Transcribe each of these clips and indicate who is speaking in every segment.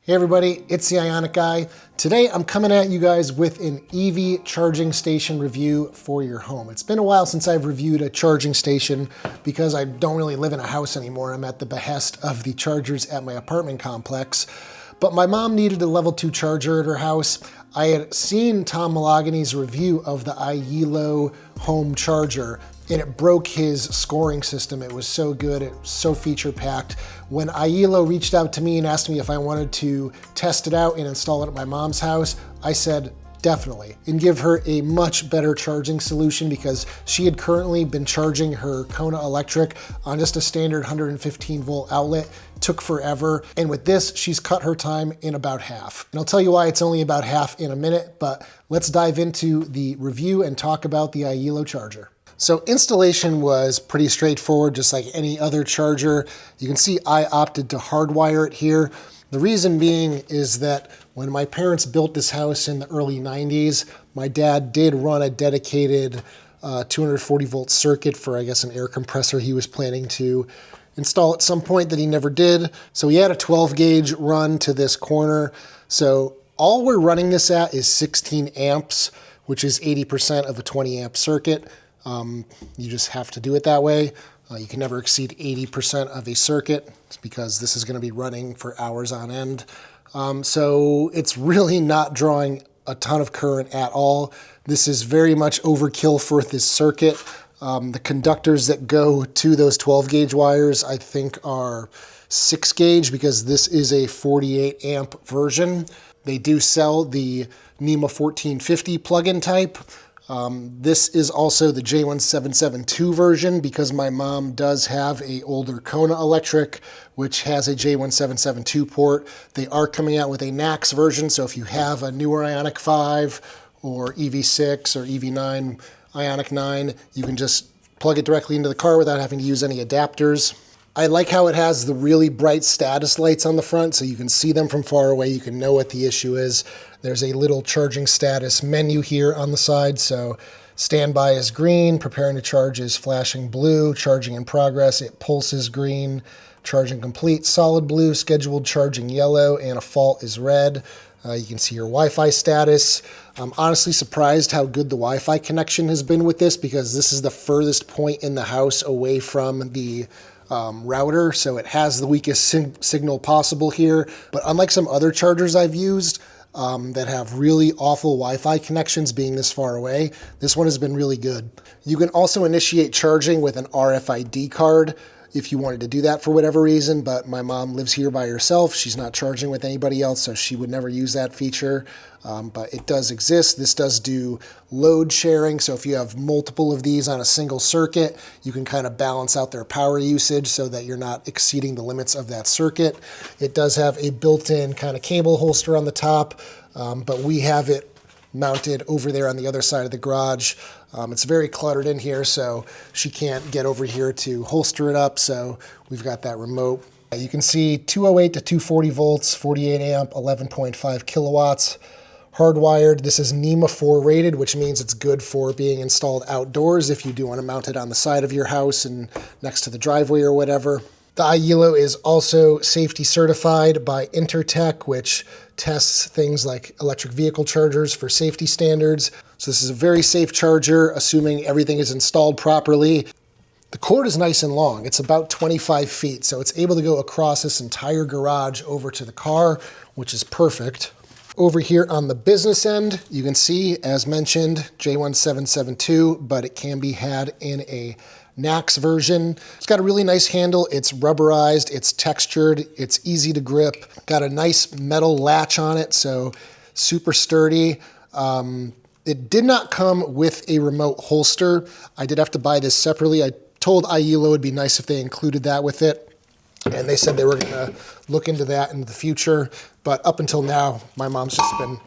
Speaker 1: Hey everybody, it's the Ioniq guy. Today I'm coming at you guys with an EV charging station review for your home. It's been a while since I've reviewed a charging station because I don't really live in a house anymore. I'm at the behest of the chargers at my apartment complex. But my mom needed a level 2 charger at her house. I had seen Tom Malagany's review of the IYILO home charger, and it broke his scoring system. It was so good, it was so feature packed. When IYILO reached out to me and asked me if I wanted to test it out and install it at my mom's house, I said, definitely, and give her a much better charging solution because she had currently been charging her Kona electric on just a standard 115 volt outlet. Took forever, and with this, she's cut her time in about half. And I'll tell you why it's only about half in a minute, but let's dive into the review and talk about the IYILO charger. So installation was pretty straightforward, just like any other charger. You can see I opted to hardwire it here. The reason being is that when my parents built this house in the early 90s, my dad did run a dedicated 240 volt circuit for, I guess, an air compressor he was planning to install at some point that he never did. So he had a 12 gauge run to this corner. So all we're running this at is 16 amps, which is 80% of a 20 amp circuit. You just have to do it that way. You can never exceed 80% of a circuit because this is going to be running for hours on end. So it's really not drawing a ton of current at all. This is very much overkill for this circuit. The conductors that go to those 12 gauge wires, I think, are 6 gauge because this is a 48 amp version. They do sell the NEMA 1450 plug-in type. This is also the J1772 version because my mom does have a older Kona electric, which has a J1772 port. They are coming out with a NACS version, so if you have a newer Ioniq 5 or EV6 or EV9, Ioniq 9, you can just plug it directly into the car without having to use any adapters. I like how it has the really bright status lights on the front so you can see them from far away. You can know what the issue is. There's a little charging status menu here on the side. So standby is green, preparing to charge is flashing blue, charging in progress, it pulses green, charging complete, solid blue, scheduled charging yellow, and a fault is red. You can see your Wi-Fi status. I'm honestly surprised how good the Wi-Fi connection has been with this because this is the furthest point in the house away from the router, so it has the weakest signal possible here. But unlike some other chargers I've used that have really awful Wi-Fi connections being this far away, this one has been really good. You can also initiate charging with an RFID card if you wanted to do that for whatever reason, but my mom lives here by herself. She's not charging with anybody else, so she would never use that feature. But it does exist. This does do load sharing, so if you have multiple of these on a single circuit, you can kind of balance out their power usage so that you're not exceeding the limits of that circuit. It does have a built-in kind of cable holster on the top, but we have it mounted over there on the other side of the garage. It's very cluttered in here, so she can't get over here to holster it up, so we've got that remote. You can see 208 to 240 volts, 48 amp, 11.5 kilowatts, hardwired. This is NEMA 4 rated, which means it's good for being installed outdoors if you do want to mount it on the side of your house and next to the driveway or whatever. The IYILO is also safety certified by Intertech, which tests things like electric vehicle chargers for safety standards. So this is a very safe charger, assuming everything is installed properly. The cord is nice and long. It's about 25 feet, so it's able to go across this entire garage over to the car, which is perfect. Over here on the business end, you can see, as mentioned, J1772, but it can be had in a NACS version. It's got a really nice handle. It's rubberized, it's textured, it's easy to grip. Got a nice metal latch on it, so super sturdy. It did not come with a remote holster. I did have to buy this separately. I told IYILO it would be nice if they included that with it, and they said they were gonna look into that in the future. But up until now, my mom's just been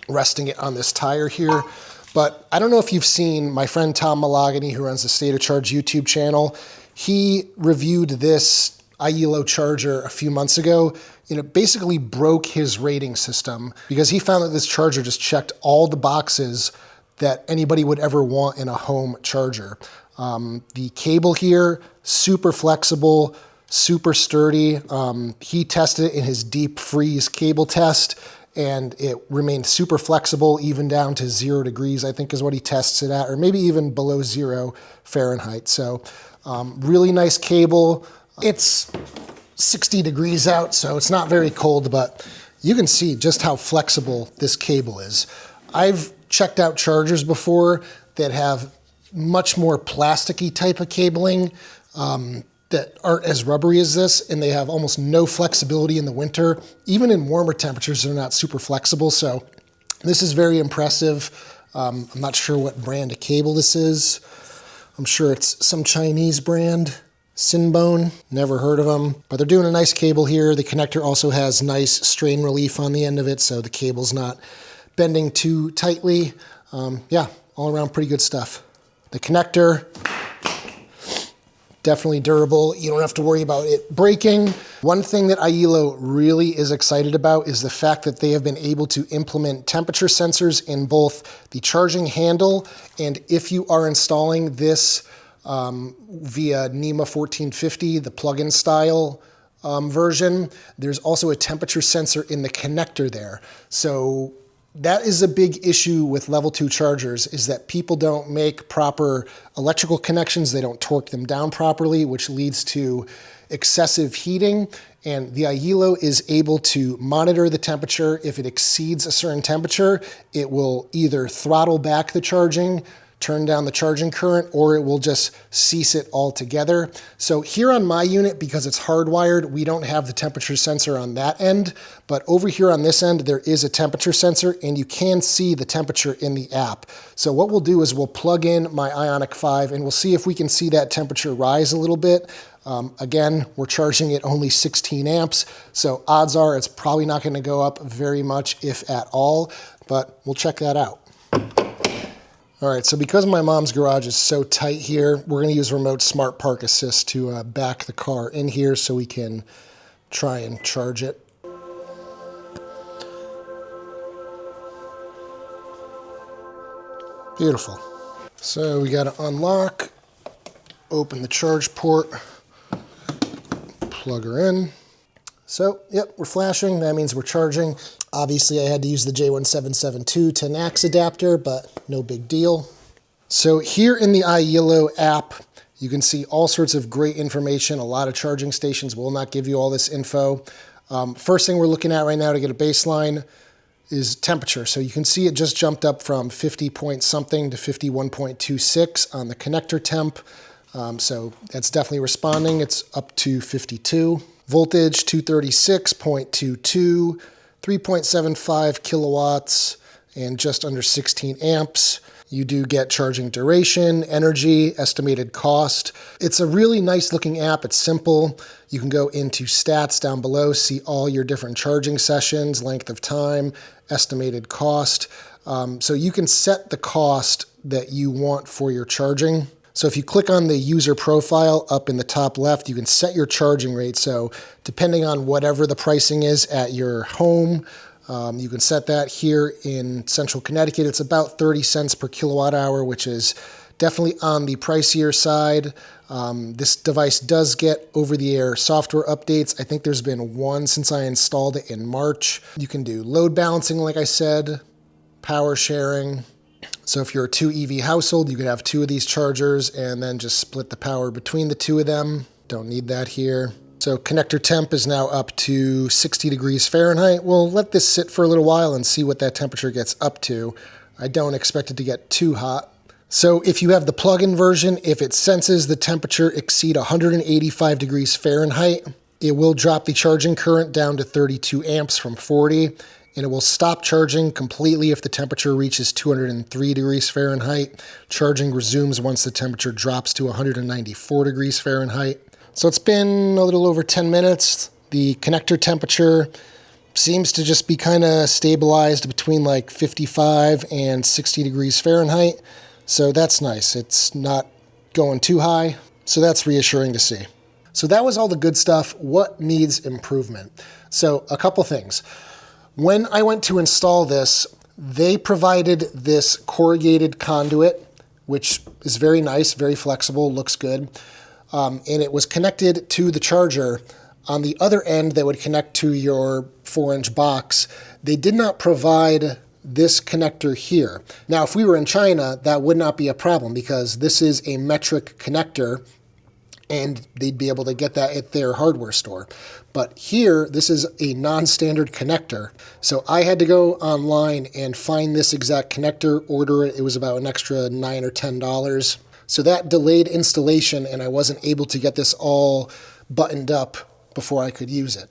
Speaker 1: resting it on this tire here. But I don't know if you've seen my friend Tom Malagany, who runs the State of Charge YouTube channel. He reviewed this IYILO charger a few months ago, and it basically broke his rating system because he found that this charger just checked all the boxes that anybody would ever want in a home charger. The cable here, super flexible, super sturdy. He tested it in his deep freeze cable test, and it remained super flexible, even down to 0 degrees, I think is what he tests it at, or maybe even below 0 Fahrenheit. So really nice cable. It's 60 degrees out, so it's not very cold, but you can see just how flexible this cable is. I've checked out chargers before that have much more plasticky type of cabling that aren't as rubbery as this, and they have almost no flexibility in the winter. Even in warmer temperatures, they're not super flexible, so this is very impressive. I'm not sure what brand of cable this is. I'm sure it's some Chinese brand. Sinbone, never heard of them, but they're doing a nice cable here. The connector also has nice strain relief on the end of it, so the cable's not bending too tightly. Yeah, all around pretty good stuff. The connector, definitely durable. You don't have to worry about it breaking. One thing that IYILO really is excited about is the fact that they have been able to implement temperature sensors in both the charging handle, and if you are installing this via NEMA 1450, the plug-in style version, there's also a temperature sensor in the connector there. So that is a big issue with level 2 chargers, is that people don't make proper electrical connections. They don't torque them down properly, which leads to excessive heating. And the IYILO is able to monitor the temperature. If it exceeds a certain temperature, it will either throttle back the charging, turn down the charging current, or it will just cease it altogether. So here on my unit, because it's hardwired, we don't have the temperature sensor on that end, but over here on this end, there is a temperature sensor, and you can see the temperature in the app. So what we'll do is we'll plug in my Ioniq 5, and we'll see if we can see that temperature rise a little bit. Again, we're charging at only 16 amps, so odds are it's probably not going to go up very much, if at all, but we'll check that out. All right, so because my mom's garage is so tight here, we're going to use remote smart park assist to back the car in here so we can try and charge it. Beautiful. So we got to unlock, open the charge port, plug her in. So, yep, we're flashing. That means we're charging. Obviously, I had to use the J1772 to NAX adapter, but no big deal. So here in the IYILO app, you can see all sorts of great information. A lot of charging stations will not give you all this info. First thing we're looking at right now to get a baseline is temperature. So you can see it just jumped up from 50 point something to 51.26 on the connector temp. So that's definitely responding. It's up to 52. Voltage 236.22, 3.75 kilowatts, and just under 16 amps. You do get charging duration, energy, estimated cost. It's a really nice looking app. It's simple. You can go into stats down below, see all your different charging sessions, length of time, estimated cost. So you can set the cost that you want for your charging. So if you click on the user profile up in the top left, you can set your charging rate. So depending on whatever the pricing is at your home, you can set that. Here in central Connecticut. It's about 30 cents per kilowatt hour, which is definitely on the pricier side. This device does get over-the-air software updates. I think there's been one since I installed it in March. You can do load balancing, like I said, power sharing. So if you're a 2 EV household, you could have 2 of these chargers and then just split the power between the 2 of them. Don't need that here. So connector temp is now up to 60 degrees Fahrenheit. We'll let this sit for a little while and see what that temperature gets up to. I don't expect it to get too hot. So if you have the plug-in version, if it senses the temperature exceed 185 degrees Fahrenheit, it will drop the charging current down to 32 amps from 40. And it will stop charging completely if the temperature reaches 203 degrees Fahrenheit. Charging resumes once the temperature drops to 194 degrees Fahrenheit. So it's been a little over 10 minutes. The connector temperature seems to just be kind of stabilized between like 55 and 60 degrees Fahrenheit. So that's nice. It's not going too high. So that's reassuring to see. So that was all the good stuff. What needs improvement? So a couple things. When I went to install this, they provided this corrugated conduit, which is very nice, very flexible, looks good. and it was connected to the charger. On the other end that would connect to your 4-inch box, they did not provide this connector here. Now, if we were in China, that would not be a problem because this is a metric connector and they'd be able to get that at their hardware store. But here, this is a non-standard connector. So I had to go online and find this exact connector, order it. It was about an extra $9 or $10. So that delayed installation and I wasn't able to get this all buttoned up before I could use it.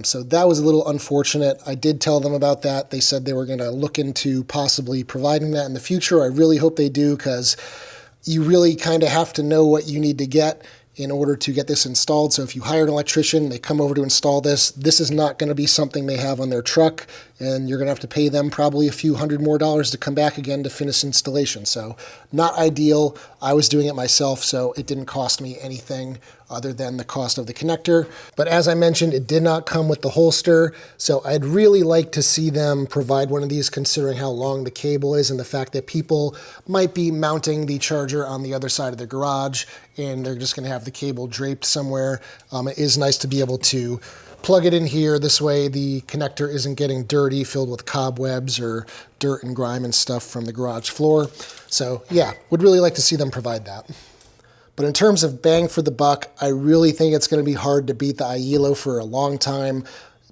Speaker 1: So that was a little unfortunate. I did tell them about that. They said they were going to look into possibly providing that in the future. I really hope they do because you really kind of have to know what you need to get in order to get this installed. So if you hire an electrician, they come over to install this, this is not going to be something they have on their truck, and you're going to have to pay them probably a few $100 more to come back again to finish installation. So not ideal. I was doing it myself, so it didn't cost me anything other than the cost of the connector. But as I mentioned, it did not come with the holster, so I'd really like to see them provide one of these considering how long the cable is and the fact that people might be mounting the charger on the other side of the garage and they're just going to have the cable draped somewhere. It is nice to be able to plug it in here. This way the connector isn't getting dirty, filled with cobwebs or dirt and grime and stuff from the garage floor. So yeah, would really like to see them provide that. But in terms of bang for the buck, I really think it's going to be hard to beat the IYILO for a long time.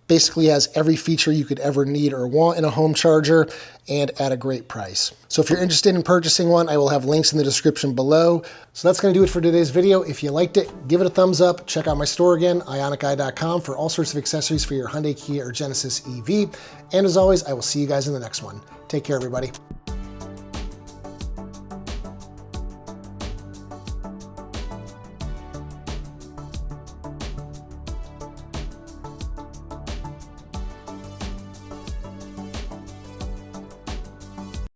Speaker 1: Basically has every feature you could ever need or want in a home charger and at a great price. So if you're interested in purchasing one, I will have links in the description below. So that's going to do it for today's video. If you liked it, give it a thumbs up. Check out my store again, ioniqi.com, for all sorts of accessories for your Hyundai, Kia, or Genesis EV. And as always, I will see you guys in the next one. Take care, everybody.